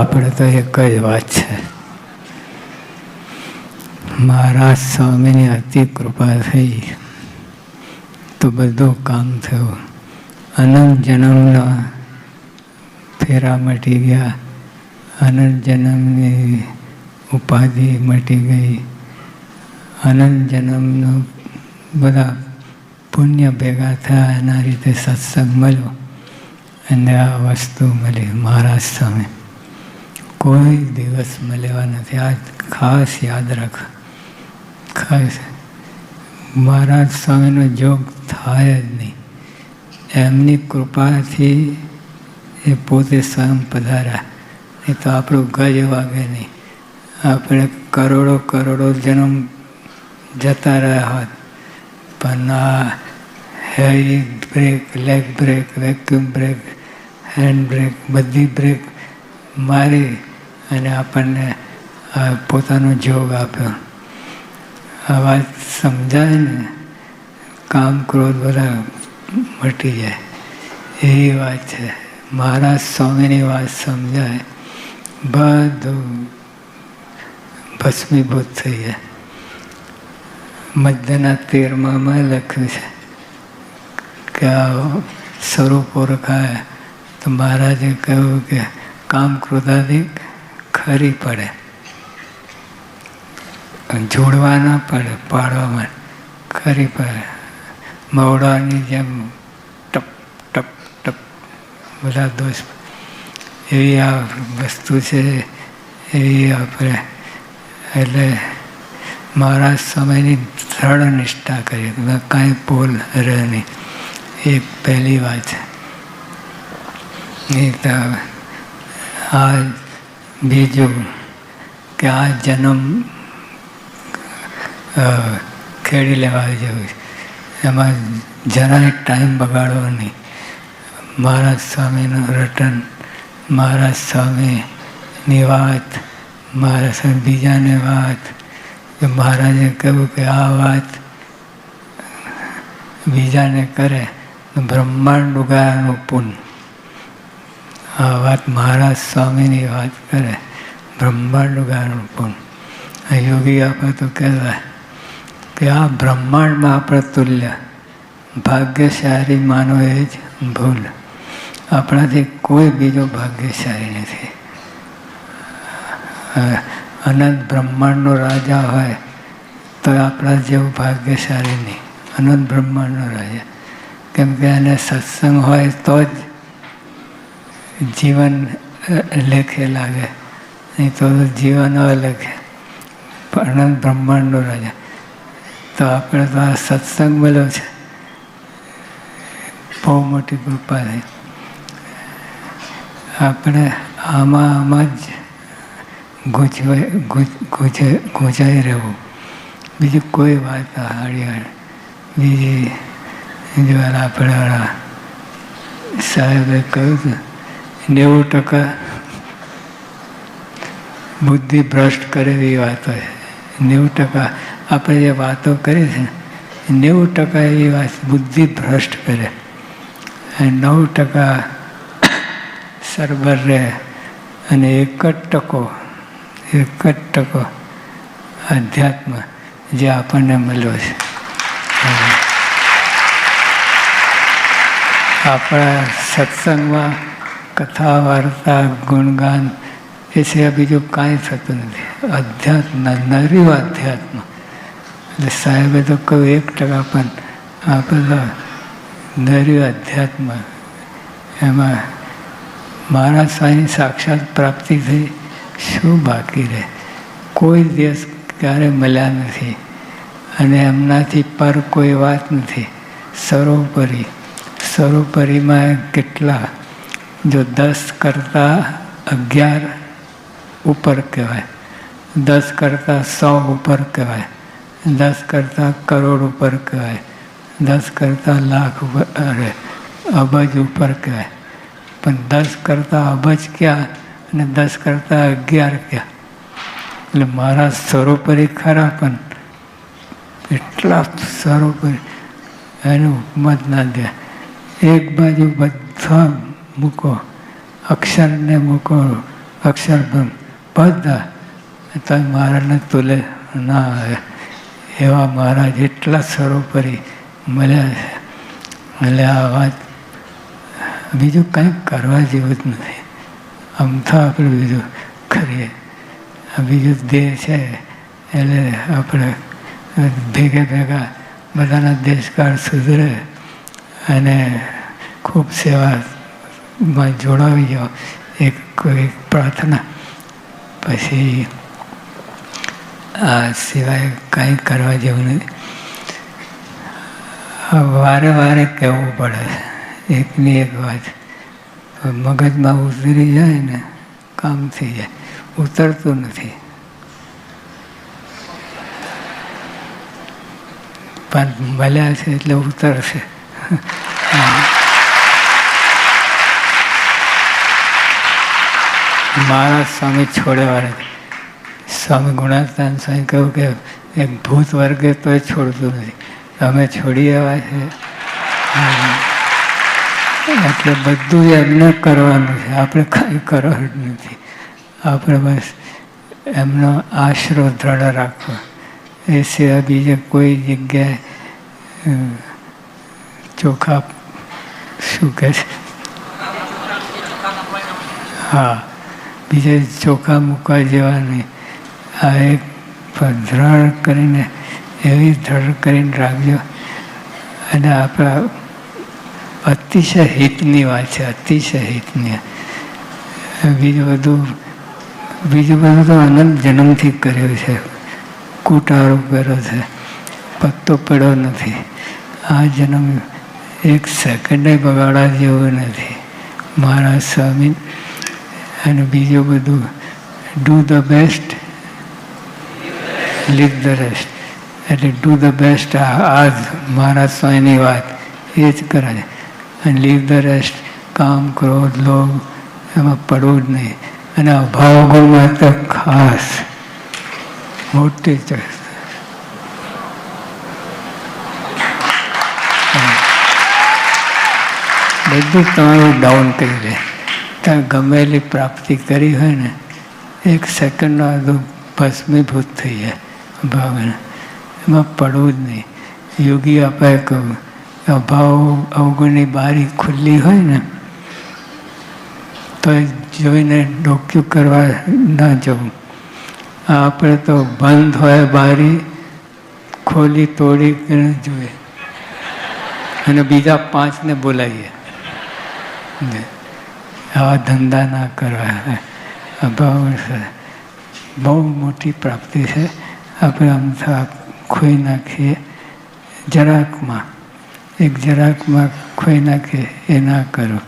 આપણે તો એક જ વાત છે, મહારાજ સ્વામીની અતિ કૃપા થઈ તો બધું કામ થયું. અનંત જન્મના ફેરા મટી ગયા, અનંત જન્મની ઉપાધિ મટી ગઈ, અનંત જન્મનું બધા પુણ્ય ભેગા થયા, એના રીતે સત્સંગ મળ્યો અને આ વસ્તુ મળી મહારાજ સ્વામી. કોઈ દિવસ મળ્યા નથી, આ ખાસ યાદ રાખ. ખાસ મહારાજ સ્વામીનો જોગ થાય જ નહીં. એમની કૃપાથી એ પોતે સ્વયં પધાર્યા, નહીં તો આપણું ગજ વાગે નહીં. આપણે કરોડો કરોડો જન્મ જતા રહ્યા હોત, પણ આ hairy brake, leg brake, vacuum brake, hand brake, બધી બ્રેક મારી અને આપણને પોતાનો જોગ આપ્યો. આ વાત સમજાય ને, કામ ક્રોધ બધા મટી જાય એવી વાત છે. મહારાજ સ્વામીની વાત સમજાય, બધું ભસ્મીભૂત થઈ જાય. મધ્યના 13માં લખ્યું છે કે આ સ્વરૂપ ઓળખાય તો મહારાજે કહ્યું કે કામ ક્રોધાધિક ખરી પડે, જોડવા ના પડે, પાડવામાં ખરી પડે. મવડાની જેમ ટપ ટપ ટપ બધા દોષ, એવી આ વસ્તુ છે. એવી આપણે એટલે મહારાજ સમયની દ્રઢ નિષ્ઠા કરી, કાંઈ પોલ રહે નહીં. એક પહેલી વાત છે. નહીં તો આ બીજું કે આ જન્મ ખેડી લેવા જેવું છે, એમાં જરાય ટાઈમ બગાડવો નહીં. મહારાજ સ્વામીનું રટન, મહારાજ સ્વામીની વાત, મહારાજ સ્વામી બીજાને વાત, કે મહારાજે કહ્યું કે આ વાત બીજાને કરે તો બ્રહ્માંડ ઉગાયાનું પુણ્ય. આ વાત મહારાજ સ્વામીની વાત કરે, બ્રહ્માંડ ઉગાયાનું પુણ્ય. આ યોગી આપણે તો કહેવાય કે આ બ્રહ્માંડમાં આપણે તુલ્ય ભાગ્યશાળી માનો એ જ ભૂલ. આપણાથી કોઈ બીજો ભાગ્યશાળી નથી. અનંત બ્રહ્માંડનો રાજા હોય તો આપણા જેવું ભાગ્યશાળી નહીં. અનંત બ્રહ્માંડનો રાજા, કેમ કે એને સત્સંગ હોય તો જ જીવન લેખે લાગે, નહીં તો જીવન અલેખે. અનંત બ્રહ્માંડનો રાજા તો આપણે તો આ સત્સંગ મળ્યો છે, બહુ મોટી કૃપા થઈ. આપણે આમાં જ ગૂંચાઈ રહેવું, બીજું કોઈ વાત હાડી. બીજી વાર આપણે સાહેબે કહ્યું હતું 90% બુદ્ધિ ભ્રષ્ટ કરે એવી વાતો છે. 90% આપણે જે વાતો કરી છે 90% એવી વાત બુદ્ધિ ભ્રષ્ટ કરે, અને 9% સરબર રહે, અને 1% અધ્યાત્મ જે આપણને મળ્યો છે. આપણા સત્સંગમાં કથા વાર્તા ગુણગાન એ છે, બીજું કાંઈ થતું નથી. અધ્યાત્મ, નર્યું અધ્યાત્મ. એટલે સાહેબે તો કહ્યું 1% પણ આપણે તો નર્યું અધ્યાત્મ. એમાં મહારાજ સ્વામીની સાક્ષાત પ્રાપ્તિ થઈ, શું બાકી રહે? કોઈ દિવસ ક્યારે મળ્યા નથી, અને એમનાથી પર કોઈ વાત નથી. સર્વોપરી, સર્વોપરીમાં કેટલા, જો 10 કરતાં 11 ઉપર કહેવાય, 10 કરતાં 100 ઉપર કહેવાય, 10 કરતાં કરોડ ઉપર કહેવાય, 10 કરતાં લાખ ઉપર, અબજ ઉપર કહેવાય. પણ 10 કરતાં અબજ ક્યાં અને 10 કરતાં 11 ક્યાં? એટલે મારા સર્વોપરી ખરા, પણ એટલા સર્વોપરી એનું ઉપમત ના દે. એક બાજુ બધા મૂકો, અક્ષરને મૂકો, અક્ષરબ્રહ્મ બધા તો મહારાજને તુલે ના આવે એવા મહારાજ એટલા સર્વોપરી મળ્યા છે. એટલે આ વાત બીજું કંઈક કરવા જેવું જ નથી. આમ તો આપણે બીજું કરીએ, બીજું દેહ છે એટલે આપણે ભેગા બધાના દેશકાળ સુધરે અને ખૂબ સેવામાં જોડાવી જાઓ. કોઈ પ્રાર્થના પછી આ સિવાય કાંઈ કરવા જેવું નથી. વારે વારે કહેવું પડે એકની એક વાત, મગજમાં ઉતરી જાય ને કામ થઈ જાય. ઉતરતું નથી. પણ મળ્યા છે એટલે ઉતરશે. મારા સ્વામી છોડેવાળા સ્વામી ગુણાત્માનંદ સ્વામી કહ્યું કે એક ભૂત વર્ગે તો છોડતું નથી, અમે છોડી આવ્યા છે. એટલે બધું એમને કરવાનું છે, આપણે કાંઈ કરવાનું નથી. આપણે બસ એમનો આશરો દ્રઢ રાખવો, એ સિવાય બીજે કોઈ જગ્યાએ ચોખા શું કહે છે, હા, બીજે ચોખા મૂકવા જેવા નહીં. આ એક દ્રઢ કરીને એવી દ્રઢ કરીને રાખજો. અને આપણા અતિશય હિતની વાત છે, અતિશય હિતની. બીજું બધું તો અનંત જન્મથી કર્યું છે, કૂટારો કર્યો છે, પત્તો પડ્યો નથી. આ જન્મ એક સેકન્ડે બગાડવા જેવું નથી. મારા સ્વામી અને બીજું બધું do the best, leave the rest. એટલે ડુ ધ બેસ્ટ આ જ મારા સ્વામીની વાત એ જ કરે છે. અને લીવ ધ રેસ્ટ, કામ, ક્રોધ, લોભ એમાં પડવું જ નહીં. અને અભાવ ગુણમાં તો ખાસ મોટી બધું તમારું ડાઉન કરી દે. ત્યાં ગમેલી પ્રાપ્તિ કરી હોય ને એક સેકન્ડનો બધું ભસ્મીભૂત થઈ જાય ભાવને. એમાં પડવું જ નહીં. યોગી આપણે કહું અભાવ અવગુણની બારી ખુલ્લી હોય ને તો જોઈને ડોક્યું કરવા ના જવું. આપણે તો બંધ હોય બારી ખોલી તોડી જોઈએ અને બીજા 5ને બોલાવીએ. આવા ધંધા ના કરવા. અભાવ બહુ મોટી પ્રાપ્તિ છે. આપણે આમ ખોઈ નાખીએ જરાકમાં, એક જરાકમાં ખોઈ નાખીએ, એ ના કરો.